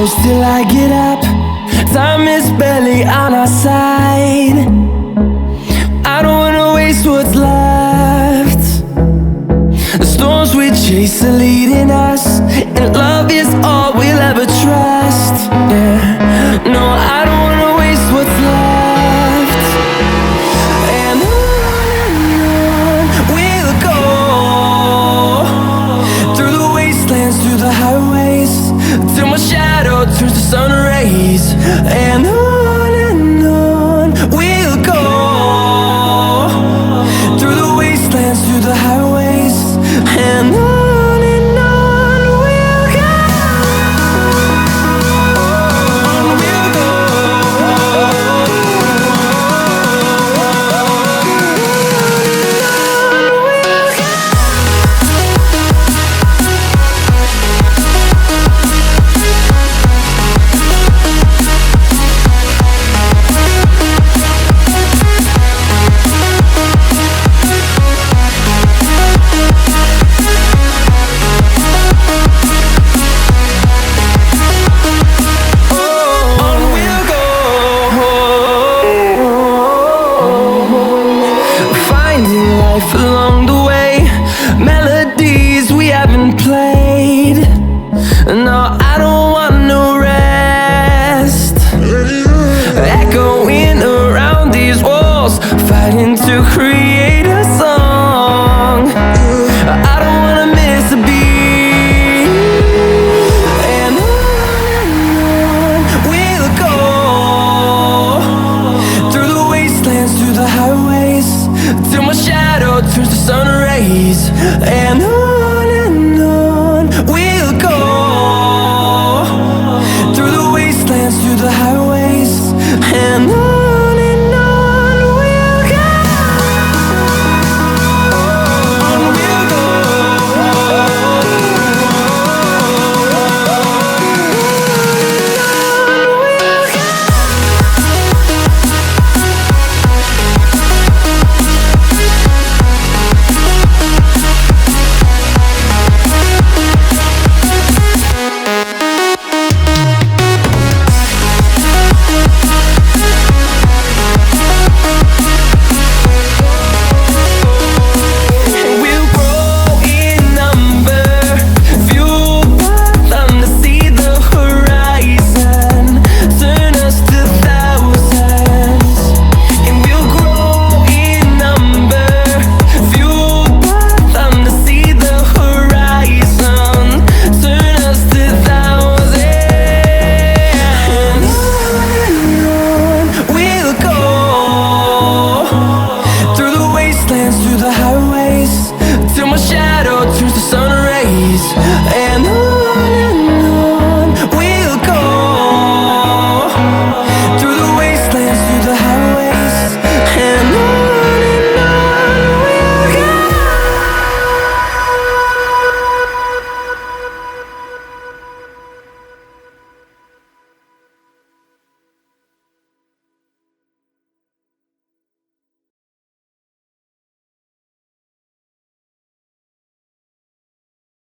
close till I get up. Time is barely on our side. I don't wanna waste what's left. The storms we chase are leading us, and love is all we'll ever trust. Yeah, no, I don't wanna waste what's left. And on we'll go, through the wastelands, through the highways, till my shadow turns to sun rays. And on we'll go, through the wastelands, through the highways, and on we'll go. On we'll go. Finding life along the way, melodies we haven't played. No, I don't want no rest. Echoing around these walls, fighting to create a song. I don't wanna miss a beat. And on we'll go, through the wastelands, through the highways, till my shadow turns to sun rays. And on